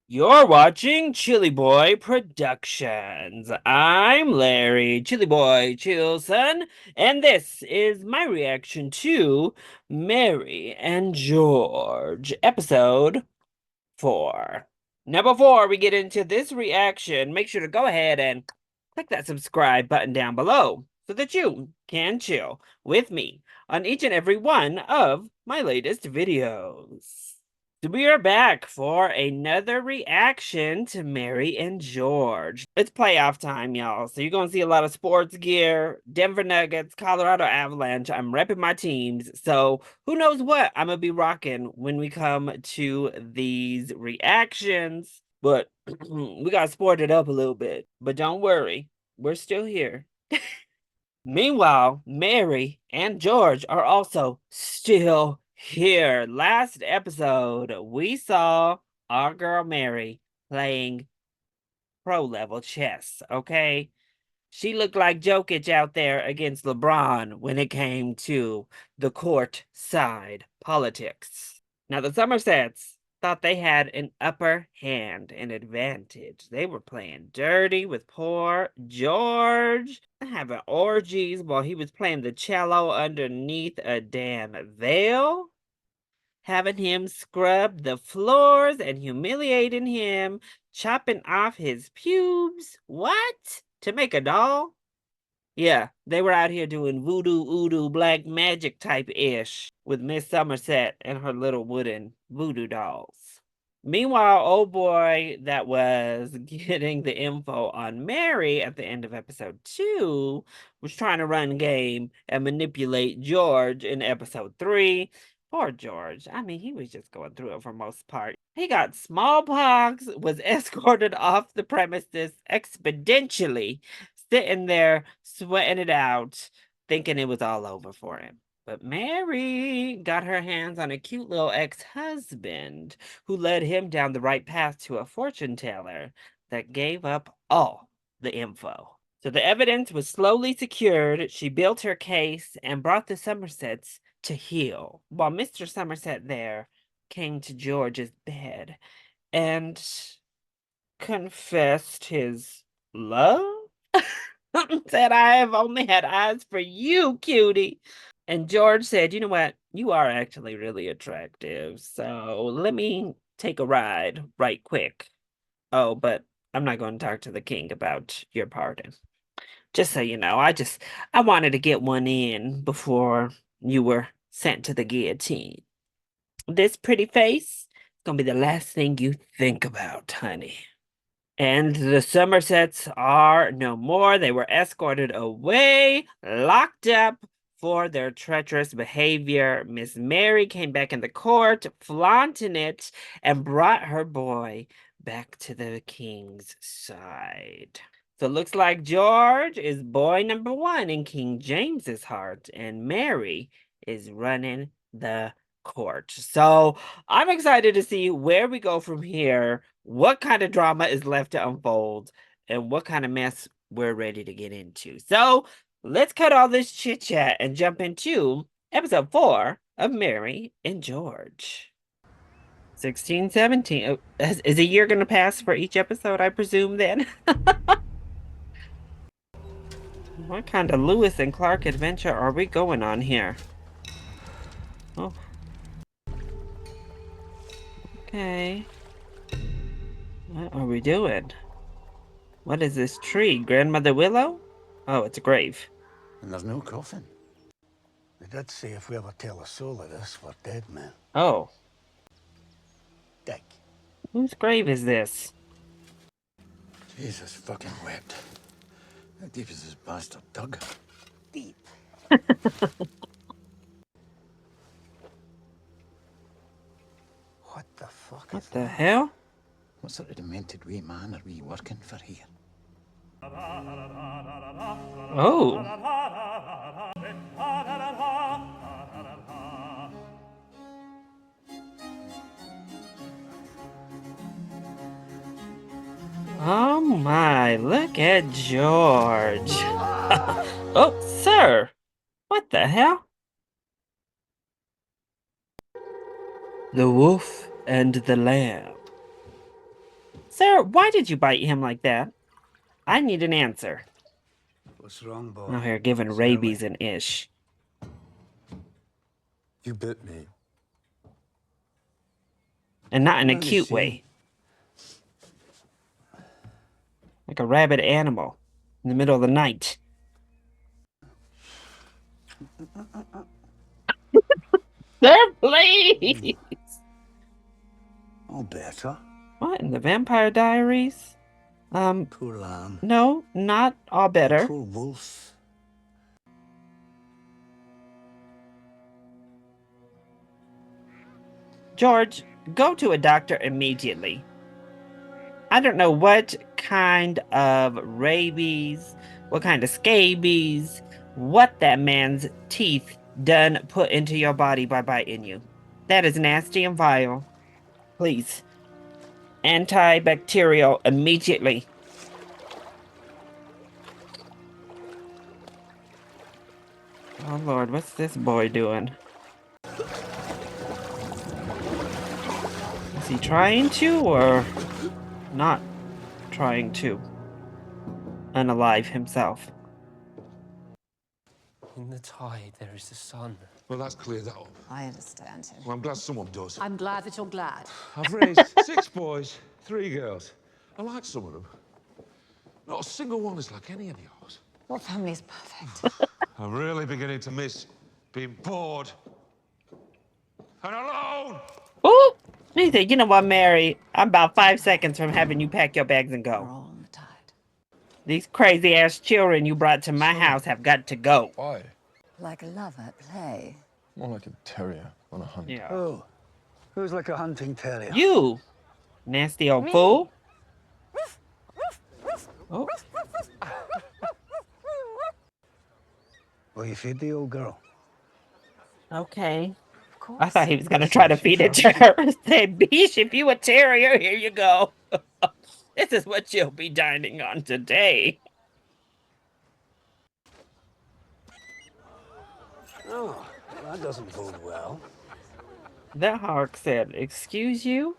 You're watching ChillyBoy Productions. I'm Larry, ChillyBoy Chillson, and this is my reaction to Mary and George, episode 4. Now, before we get into this reaction, make sure to go ahead and click that subscribe button down below so that you can chill with me on each and every one of my latest videos. So we are back for another reaction to Mary and George. It's playoff time, y'all. So you're going to see a lot of sports gear, Denver Nuggets, Colorado Avalanche. I'm repping my teams. So who knows what I'm going to be rocking when we come to these reactions. But we got to sport it up a little bit. But don't worry, we're still here. Meanwhile, Mary and George are also still here. Last episode, we saw our girl Mary playing pro level chess, okay? She looked like Jokic out there against LeBron when it came to the court side politics. Now, the Somersets thought they had an upper hand, an advantage. They were playing dirty with poor George, having orgies while he was playing the cello underneath a damn veil, having him scrub the floors and humiliating him, chopping off his pubes. What? To make a doll? Yeah, they were out here doing voodoo, oodoo, black magic type ish with Miss Somerset and her little wooden voodoo dolls. Meanwhile, old boy that was getting the info on Mary at the end of episode 2 was trying to run game and manipulate George in episode 3. Poor George. I mean, he was just going through it for most part. He got smallpox, was escorted off the premises exponentially, sitting there sweating it out, thinking it was all over for him. But Mary got her hands on a cute little ex-husband who led him down the right path to a fortune teller that gave up all the info. So the evidence was slowly secured. She built her case and brought the Somersets to heel, while Mr. Somerset there came to George's bed and confessed his love. Said, I have only had eyes for you, cutie. And George said, you know what? You are actually really attractive. So let me take a ride right quick. Oh, but I'm not going to talk to the king about your pardon. Just so you know, I wanted to get one in before you were sent to the guillotine. This pretty face is going to be the last thing you think about, honey. And the Somersets are no more. They were escorted away, locked up for their treacherous behavior. Miss Mary came back in the court, flaunting it, and brought her boy back to the king's side. So it looks like George is boy number 1 in King James's heart, and Mary is running the court. So I'm excited to see where we go from here, what kind of drama is left to unfold, and what kind of mess we're ready to get into. So let's cut all this chit chat and jump into episode 4 of Mary and George. 16, 17. Oh, is a year going to pass for each episode, I presume, then? What kind of Lewis and Clark adventure are we going on here? Oh. Okay. What are we doing? What is this tree? Grandmother Willow? Oh, it's a grave. And there's no coffin. They did say if we ever tell a soul of this, we're dead men. Oh. Dick. Whose grave is this? Jesus fucking wept. How deep is this bastard dug? Deep. What the fuck What is the that? hell? What sort of demented wee man are we working for here? Oh. Oh my, look at George. Oh, sir. What the hell? The Wolf and the Lamb. Sir, why did you bite him like that? I need an answer. What's wrong, boy? Now here, giving rabies and ish. You bit me. And not in a Let me cute see. way. Like a rabid animal in the middle of the night. Sir, please! Oh, better. What, in the Vampire Diaries? Poor lamb. No, not all better. Poor wolf. George, go to a doctor immediately. I don't know what kind of rabies, what kind of scabies, what that man's teeth done put into your body by biting you. That is nasty and vile. Please. Antibacterial immediately. Oh Lord, what's this boy doing? Is he trying to or not trying to unalive himself? In the tide, there is the sun. Well, that's cleared that up. I understand him. Well, I'm glad someone does. I'm glad that you're glad. I've raised 6 boys, 3 girls. I like some of them. Not a single one is like any of yours. Your family is perfect. I'm really beginning to miss being bored and alone. Ooh! He said, you know what, Mary? I'm about 5 seconds from having you pack your bags and We're go. all on the tide. These crazy-ass children you brought to my house have got to go. Why? Like a lover at play. More like a terrier on a hunt. Yeah. Oh, who's like a hunting terrier? You! Nasty old fool. Oh. Will you feed the old girl? Okay. Of course. I thought he was gonna try to feed it to her. Say, Beesh, if you a terrier, here you go. This is what you'll be dining on today. Oh, that doesn't bode well. The hawk said, excuse you?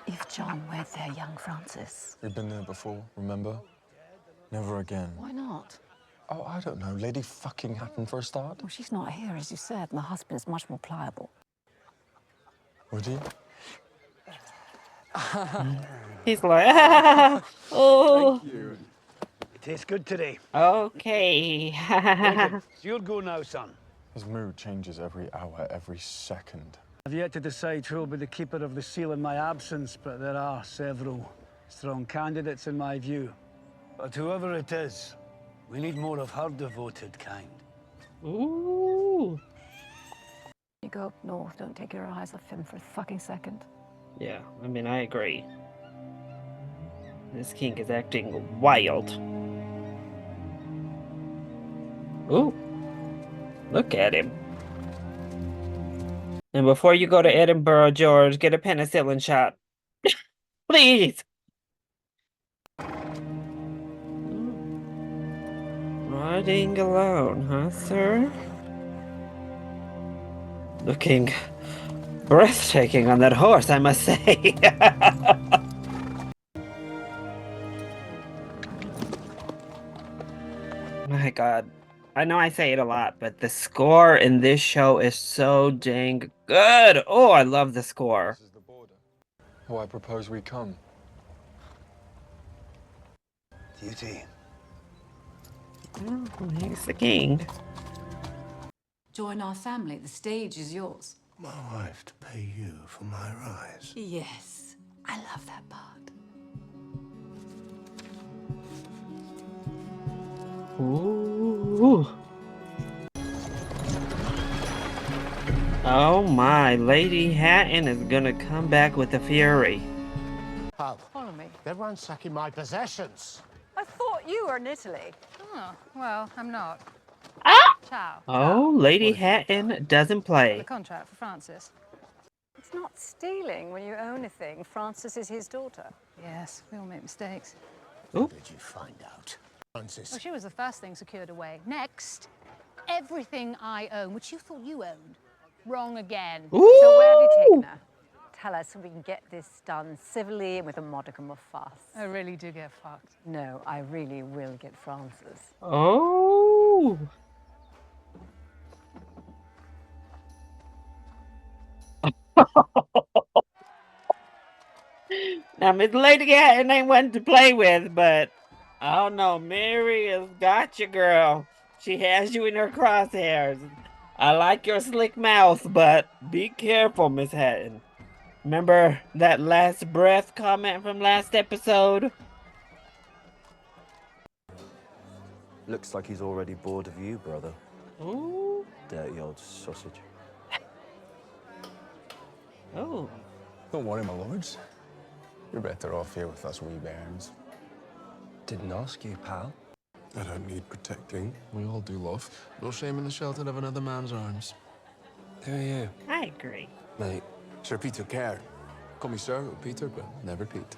If John wed their young Francis. We've been there before, remember? Never again. Why not? Oh, I don't know. Lady fucking Hatton for a start? Well, she's not here, as you said, and the husband is much more pliable. Would he? He's like, oh. It tastes good today. Okay. It's your go now, son. His mood changes every hour, every second. I've yet to decide who will be the keeper of the seal in my absence, but there are several strong candidates in my view. But whoever it is, we need more of her devoted kind. Ooh. You go up north, don't take your eyes off him for a fucking second. Yeah, I mean, I agree. This king is acting wild. Ooh. Look at him. And before you go to Edinburgh, George, get a penicillin shot. Please. Riding alone, huh, sir? Looking breathtaking on that horse, I must say. My God. I know I say it a lot, but the score in this show is so dang good. Oh, I love the score. This is the border. Oh, I propose we come. Duty. Oh, he's the king. Join our family. The stage is yours. My wife to pay you for my rise. Yes. I love that part. Ooh. Oh my, Lady Hatton is gonna come back with the fury. How? Follow me. They're ransacking my possessions. I thought you were in Italy. Oh, well, I'm not. Ah! Ciao. Oh, Lady Hatton doesn't play. The contract for Francis. It's not stealing when you own a thing. Frances is his daughter. Yes, we all make mistakes. How did you find out? Francis. Well, she was the first thing secured away. Next, everything I own, which you thought you owned. Wrong again. Ooh! So where have you taken her? tell us so we can get this done civilly and with a modicum of fuss. I really do get fucked. No, I really will get Francis. Oh. Now, Miss Lady Hatton ain't one to play with, but I don't know. Mary has got you, girl. She has you in her crosshairs. I like your slick mouth, but be careful, Miss Hatton. Remember that last breath comment from last episode? Looks like he's already bored of you, brother. Ooh. Dirty old sausage. Oh. Don't worry, my lords. You're better off here with us wee bairns. Didn't ask you, pal. I don't need protecting. We all do love. No shame in the shelter of another man's arms. Who are you? I agree. Mate. Sir Peter Kerr. Call me Sir or Peter, but never Pete.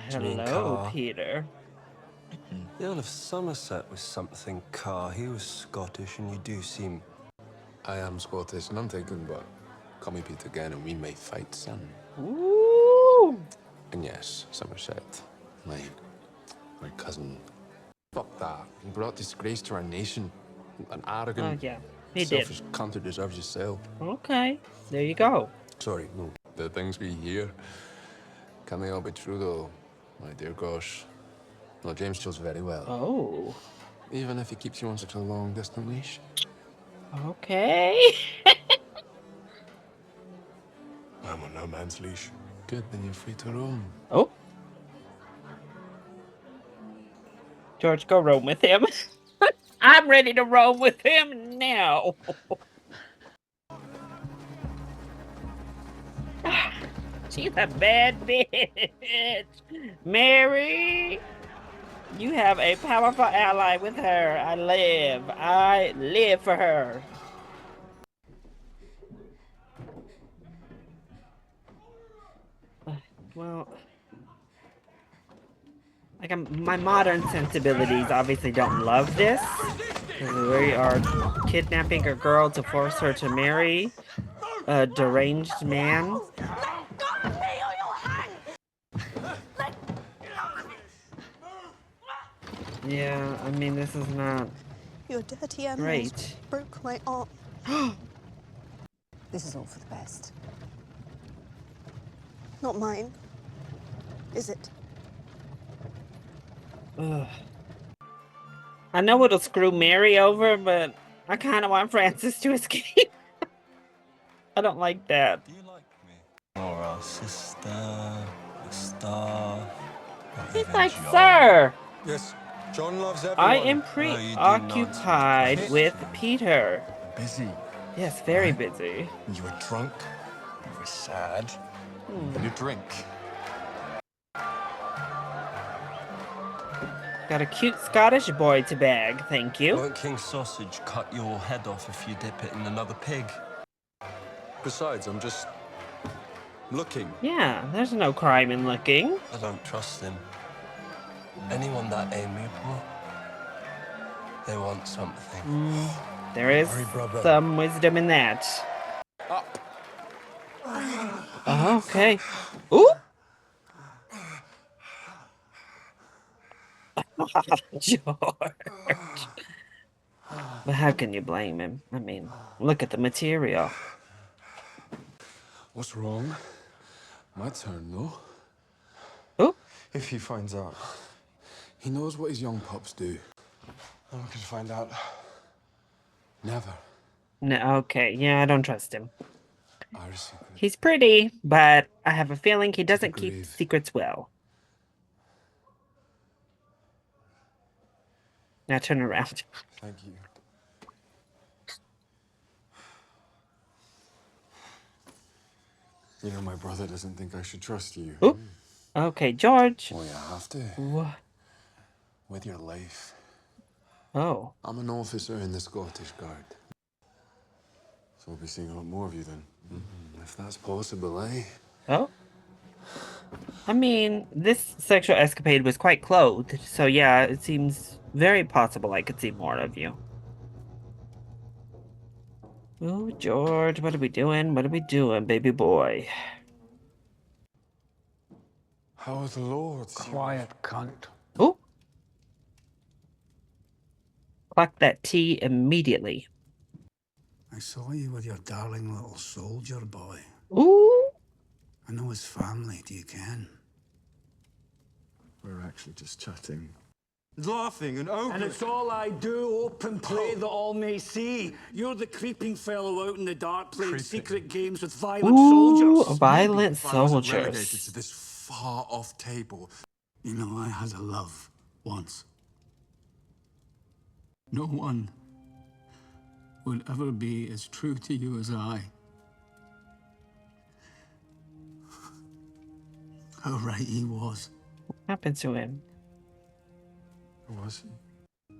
Hello, Carr? Peter. The Earl of Somerset was something, Carr. He was Scottish, and you do seem... I am Scottish and I'm thinking, but call me Pete again and we may fight, son. Ooh. And yes, Somerset, my cousin. Fuck that. He brought disgrace to our nation. An arrogant, Oh, yeah. He selfish cunt who deserves his cell. Okay. There you go. Sorry, no. The things we hear, can they all be true, though? My dear gosh. No, James chills very well. Oh. Even if he keeps you on such a long distant leash. Okay. I'm on no man's leash. Good, then you're free to roam. Oh. George, go roam with him. I'm ready to roam with him now. She's a bad bitch. Mary, you have a powerful ally with her. I live for her. Well, like my modern sensibilities obviously don't love this. We are kidnapping a girl to force her to marry a deranged man. Yeah, I mean, this is not Your dirty animals great. broke my arm. This is all for the best. Not mine. Is it? Ugh. I know it'll screw Mary over, but I kind of want Francis to escape. I don't like that. Do you like me? Or our sister, the star... He's like, sir, Yes, John loves everyone. I am No, you do preoccupied not. with Peter. Busy. Yes, very busy. You were drunk. You were sad. And you drink. Got a cute Scottish boy to bag, thank you. Won't King Sausage cut your head off if you dip it in another pig? Besides, I'm just looking. Yeah, there's no crime in looking. I don't trust him. Anyone that amiable, they want something. There is Sorry, brother. some wisdom in that. Up. Okay. Ooh. George. But how can you blame him? I mean, look at the material. What's wrong? My turn, though. Oh. If he finds out. He knows what his young pups do. No one can find out. Never. No, okay. Yeah, I don't trust him. Our secret. He's pretty, but I have a feeling he doesn't keep grave. secrets well. Now turn around. Thank you. You know, my brother doesn't think I should trust you. Ooh. Okay, George. Well, you have to. What? With your life. Oh. I'm an officer in the Scottish Guard. So I'll be seeing a lot more of you then. If that's possible, eh? Oh. I mean, this sexual escapade was quite clothed, so yeah, it seems very possible I could see more of you. Oh, George, what are we doing? What are we doing, baby boy? How are the lords? Quiet, cunt. Oh, clock that tea immediately. I saw you with your darling little soldier boy. Ooh. I know his family. Do you ken? We're actually just chatting. Laughing and ogling. And it's all I do, open play that all may see. You're the creeping fellow out in the dark playing secret games with violent Ooh, soldiers. violent If I wasn't relegated to soldiers. this far-off table. You know, I had a love once. No one would ever be as true to you as I. How right he was. What happened to him? Who was he?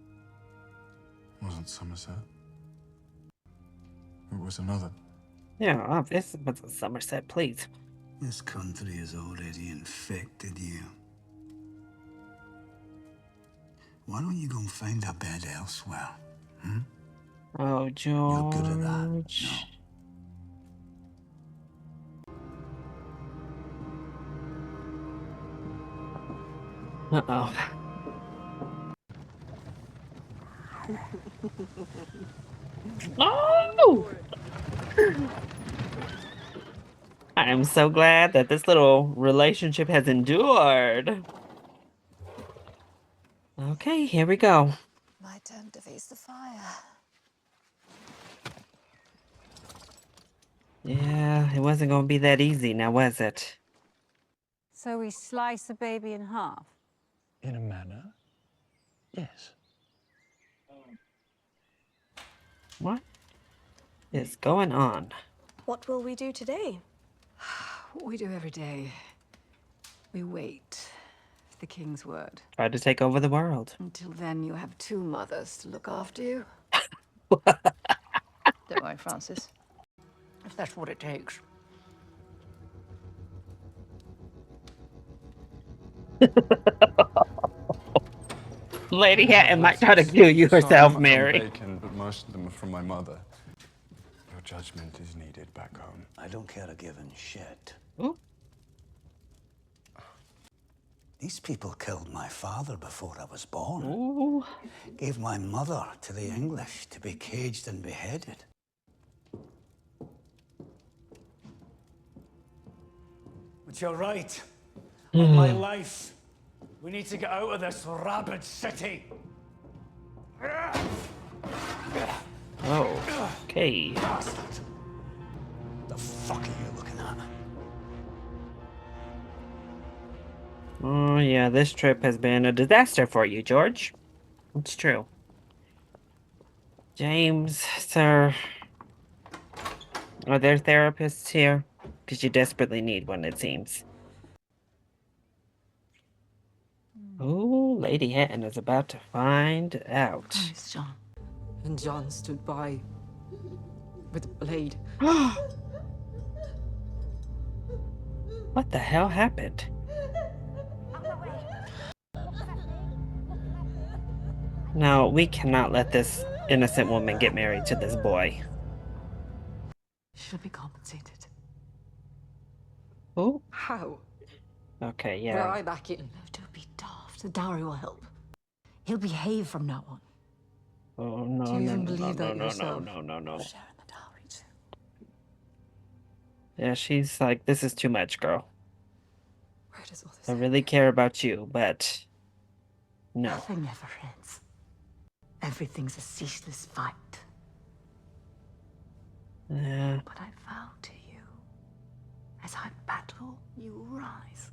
Wasn't Somerset. It was another. Yeah, this was a Somerset, please. This country has already infected you. Why don't you go and find a bed elsewhere? Hmm? Oh, George. You're good at that. No. Uh-oh. Oh! I am so glad that this little relationship has endured. Okay, here we go. My turn to face the fire. Yeah, it wasn't going to be that easy, now was it? So we slice the baby in half? In a manner, yes. What is going on? What will we do today? What we do every day. We wait for the king's word. Try to take over the world. Until then, you have two mothers to look after you. Don't worry, Francis. If that's what it takes. Lady Hatton might try to kill you herself, Mary. Bacon, but most of them are from my mother. Your judgment is needed back home. I don't care a given shit. Ooh. These people killed my father before I was born. Ooh. Gave my mother to the English to be caged and beheaded. But you're right. On my life, we need to get out of this rabid city. Oh, okay. Bastard. The fuck are you looking at? Oh, yeah, this trip has been a disaster for you, George. It's true. James, sir. Are there therapists here? Because you desperately need one, it seems. Oh, Lady Hatton is about to find out. Where's John? And John stood by with a blade. What the hell happened? No, we cannot let this innocent woman get married to this boy. She'll be compensated. Oh, How? okay, Will yeah. I back in? No, don't be daft. The dowry will help. He'll behave from now on. Oh, no, Do you no, even no, believe no, that no, yourself? no, no, no, no. Sharing the dowry too. Yeah, she's like, this is too much, girl. Where does all this I end? really care about you, but no. Nothing ever ends. Everything's a ceaseless fight. Yeah. But I vow to you, as I battle, you rise.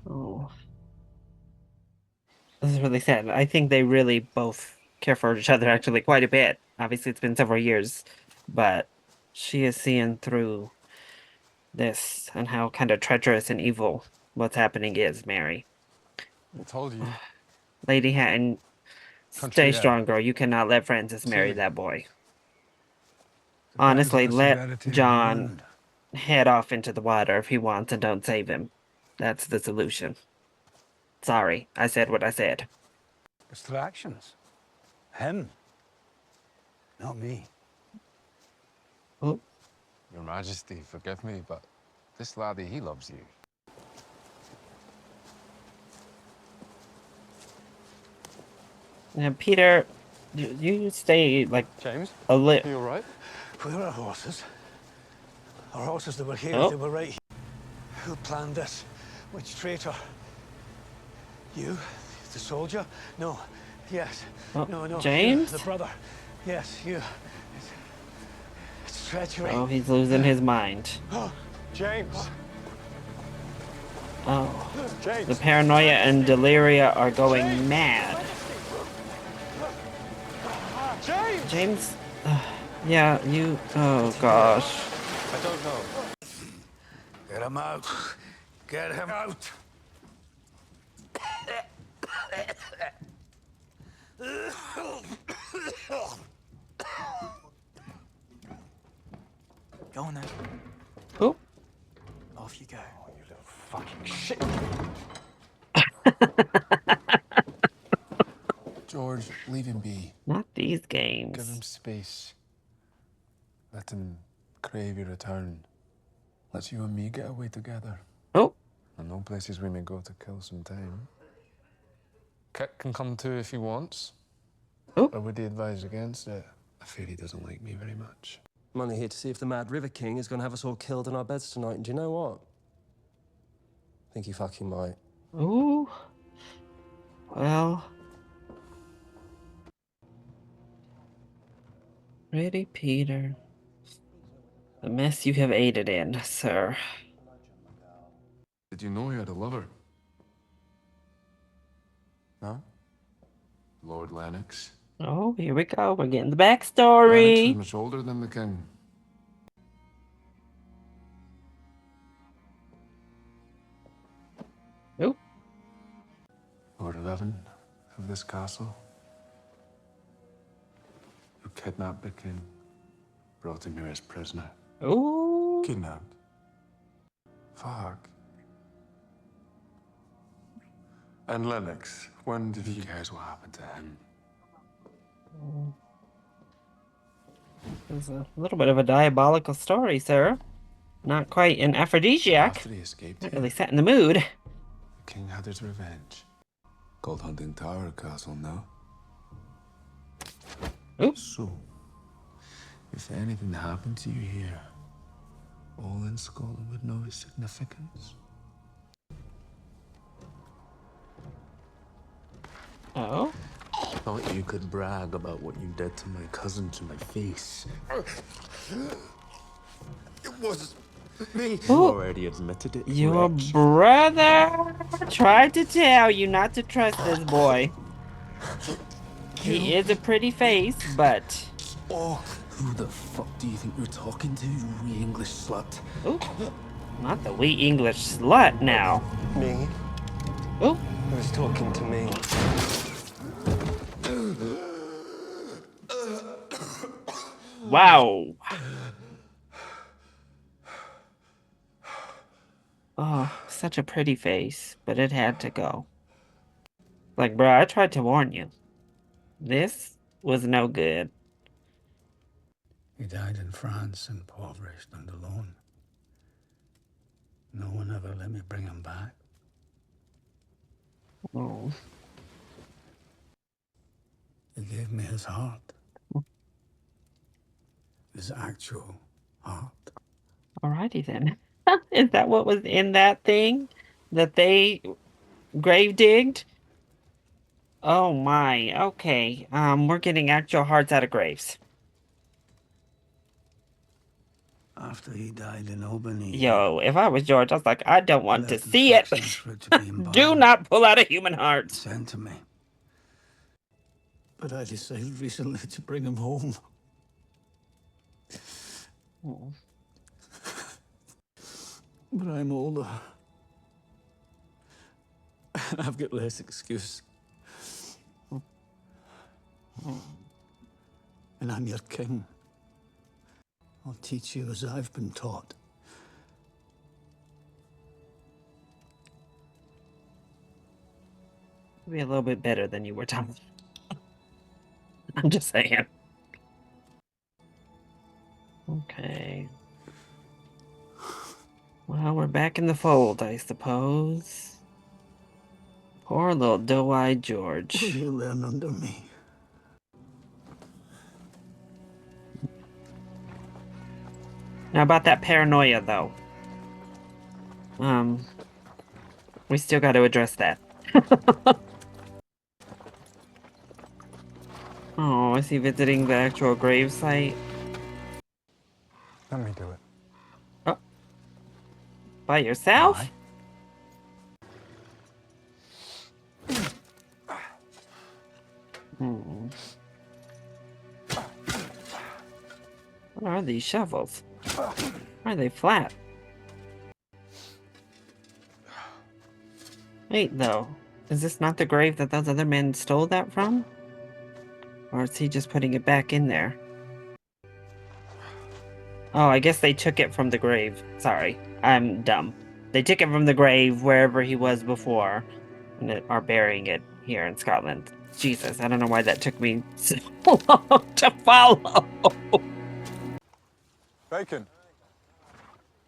Oh. This is really sad. I think they really both care for each other actually quite a bit. Obviously, it's been several years, but she is seeing through this and how kind of treacherous and evil what's happening is, Mary. I told you. Lady Hatton, Country stay air. strong, girl. You cannot let Francis marry Chilly. that boy. Depends Honestly, on the let severity of the John wound. head off into the water if he wants and don't save him. That's the solution. Sorry, I said what I said. Distractions. Him. Not me. Oh. Your Majesty, forgive me, but this laddie, he loves you. Now, Peter, you stay like James, a are lit. you all right? Where are our horses? Our horses, they were here, Oh. they were right here. Who planned this? Which traitor? You? The soldier? No. Yes. Oh, No, James? you, the brother. Yes, you. It's treachery. Oh, he's losing his mind. James! Oh. James! The paranoia and deliria are going mad. James! James? Yeah, you... Oh, gosh. I don't know. Get him out. Get him out. Go on then. Oh. Off you go. Oh, you little fucking shit. George, leave him be. Not these games. Give him space. Let him crave your return. Let you and me get away together. Oh. I know places we may go to kill some time. Kit can come too if he wants. Oh. Or would he advise against it? I fear he doesn't like me very much. I'm only here to see if the Mad River King is going to have us all killed in our beds tonight. And do you know what? I think he fucking might. Ooh. Well. Pretty Peter. The mess you have aided in, sir. Did you know he had a lover? No? Lord Lennox. Oh, here we go. We're getting the Lennox was backstory. much older than the king. Oh. Lord 11 of this castle. Who kidnapped the king. Brought him here as prisoner. Ooh. Kidnapped? Fuck. And Lennox, when did he... Who cares what happened to him? It's a little bit of a diabolical story, sir. Not quite an aphrodisiac. After he escaped Not here, really set in the mood. the king had his revenge. Called Hunting Tower Castle now. Ooh. So, if anything happened to you here, all in Scotland would know its significance. Oh. Thought you could brag about what you did to my cousin to my face. It was me. You already admitted it. Your wretch. brother tried to tell you not to trust this boy. He is a pretty face, but... Oh, who the fuck do you think you're talking to, you wee English slut? Ooh, not the wee English slut now. Me? Ooh. Who's talking to me? Wow. Oh, such a pretty face, but it had to go. Like, bruh, I tried to warn you. This was no good. He died in France, impoverished and alone. No one ever let me bring him back. Oh. He gave me his heart. His actual heart. Alrighty then. Is that what was in that thing that they grave digged? Oh my, okay. We're getting actual hearts out of graves. After he died in Albany. Yo, if I was George, I was like, I don't want to left see it. instructions for it to be Do embalmed not pull out a human heart. and sent to me. But I decided recently to bring him home. Oh. But I'm older. And I've got less excuse. And I'm your king. I'll teach you as I've been taught. Be a little bit better than you were, Tom. I'm just saying. Well, we're back in the fold, I suppose. Poor little doe-eyed George. Will you learn under me? Now about that paranoia, though. We still got to address that. Oh, is he visiting the actual grave site? Let me do it. Oh. By yourself? Why? Hmm. What are these shovels? Why are they flat? Wait, though. Is this not the grave that those other men stole that from? Or is he just putting it back in there? Oh, I guess they took it from the grave. Sorry, I'm dumb. They took it from the grave wherever he was before and are burying it here in Scotland. Jesus, I don't know why that took me so long to follow. Bacon.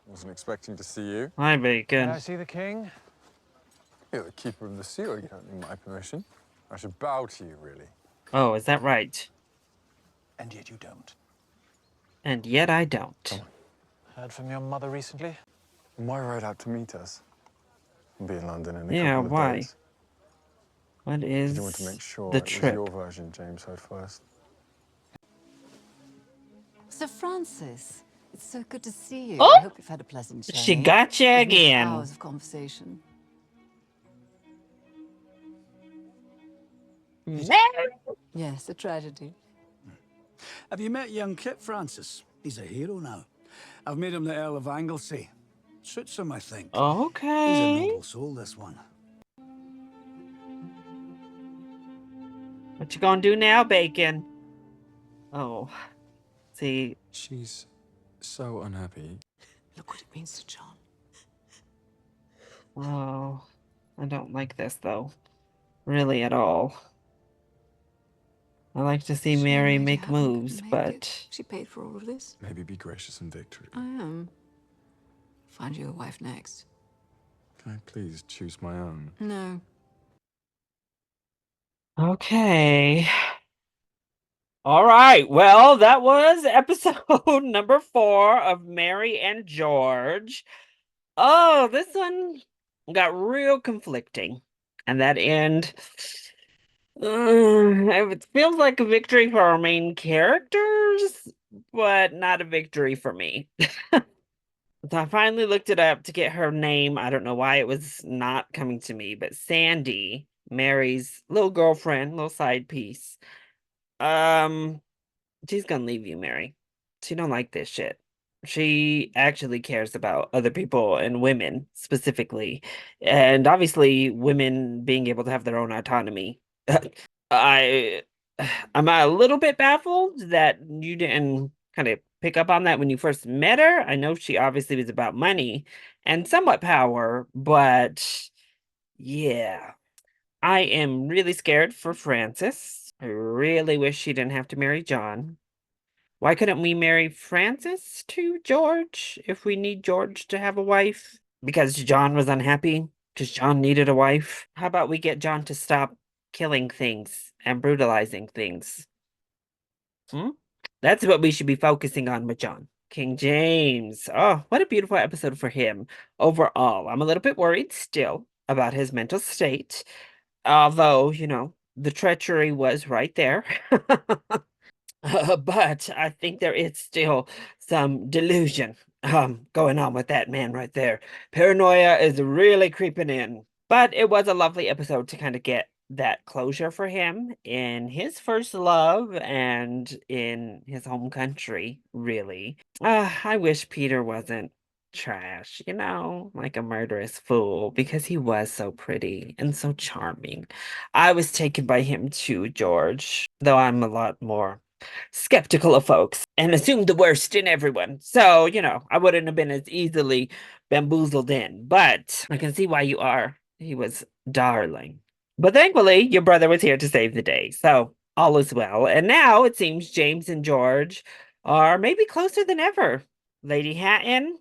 Wasn't expecting to see you. Hi, Bacon. Can I see the king? You're the keeper of the seal. You don't need my permission. I should bow to you, really. Oh, is that right? And yet you don't. And yet I don't. Heard from your mother recently? Why ride out to meet us? I'll be in London in a Yeah, couple of why? days. What is You want to make sure the it trip? was your version James heard first. Sir Francis, it's so good to see you. Oh! I hope you've had a pleasant journey. She got you We've missed again. hours of conversation. Yes, a tragedy. Have you met young Kit Francis? He's a hero now. I've made him the Earl of Anglesey. Suits him, I think. He's a Okay. noble soul, this one. What you gonna do now, Bacon? Oh, see. She's so unhappy. Look what it means to John. Oh, I don't like this, though. Really at all. I like to see Mary make moves, but... She paid for all of this? Maybe be gracious in victory. I am. Find you a wife next. Can I please choose my own? No. Okay. All right. Well, that was episode number 4 of Mary and George. Oh, this one got real conflicting. And that end... it feels like a victory for our main characters, but not a victory for me. So I finally looked it up to get her name. I don't know why it was not coming to me, but Sandy, Mary's little girlfriend, little side piece. She's gonna leave you, Mary. She don't like this shit. She actually cares about other people and women specifically, and obviously women being able to have their own autonomy. I I'm a little bit baffled that you didn't kind of pick up on that when you first met her. I know she obviously was about money and somewhat power, but yeah. I am really scared for Frances. I really wish she didn't have to marry John. Why couldn't we marry Frances to George if we need George to have a wife? Because John was unhappy? Because John needed a wife? How about we get John to stop killing things and brutalizing things? That's what we should be focusing on with John. King James. Oh, what a beautiful episode for him. Overall, I'm a little bit worried still about his mental state. Although, you know, the treachery was right there. But I think there is still some delusion going on with that man right there. Paranoia is really creeping in. But it was a lovely episode to kind of get that closure for him in his first love and in his home country, really. I wish Peter wasn't trash, you know, like a murderous fool, because he was so pretty and so charming. I was taken by him too, George, though I'm a lot more skeptical of folks and assumed the worst in everyone. So, you know, I wouldn't have been as easily bamboozled in, but I can see why you are. He was darling. But thankfully, your brother was here to save the day, so all is well. And now it seems James and George are maybe closer than ever. Lady Hatton,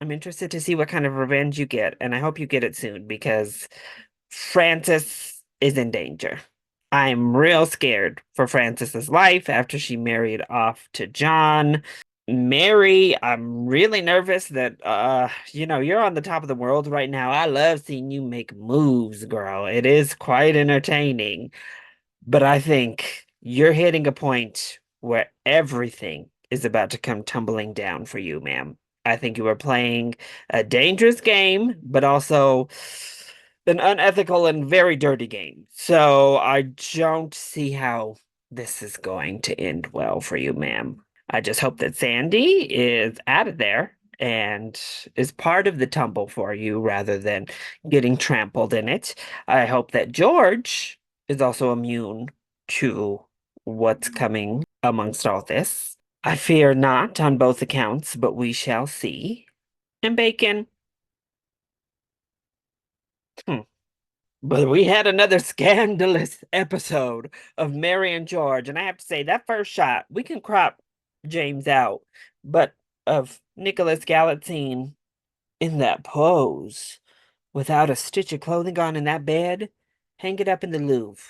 I'm interested to see what kind of revenge you get, and I hope you get it soon because Frances is in danger. I'm real scared for Frances's life after she married off to John. Mary, I'm really nervous that you're on the top of the world right now. I love seeing you make moves, girl. It is quite entertaining. But I think you're hitting a point where everything is about to come tumbling down for you, ma'am. I think you are playing a dangerous game, but also an unethical and very dirty game. So I don't see how this is going to end well for you, ma'am. I just hope that Sandy is out of there and is part of the tumble for you rather than getting trampled in it. I hope that George is also immune to what's coming amongst all this. I fear not on both accounts, but we shall see. And Bacon. But we had another scandalous episode of Mary and George, and I have to say that first shot, we can crop James out, but of Nicholas Galitzine in that pose, without a stitch of clothing on in that bed, hang it up in the Louvre.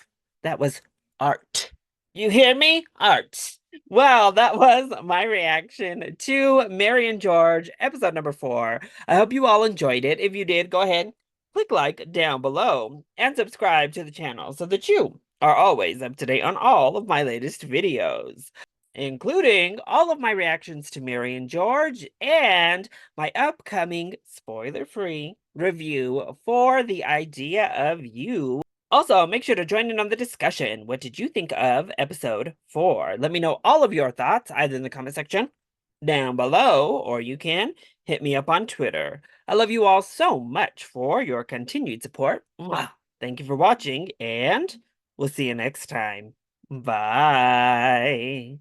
That was art. You hear me? Art. Well, that was my reaction to Mary and George, episode number 4. I hope you all enjoyed it. If you did, go ahead, click like down below, and subscribe to the channel so that you are always up to date on all of my latest videos, including all of my reactions to Mary and George and my upcoming spoiler-free review for The Idea of You. Also, make sure to join in on the discussion. What did you think of episode 4? Let me know all of your thoughts either in the comment section down below, or you can hit me up on Twitter. I love you all so much for your continued support. Mwah. Thank you for watching, and we'll see you next time. Bye.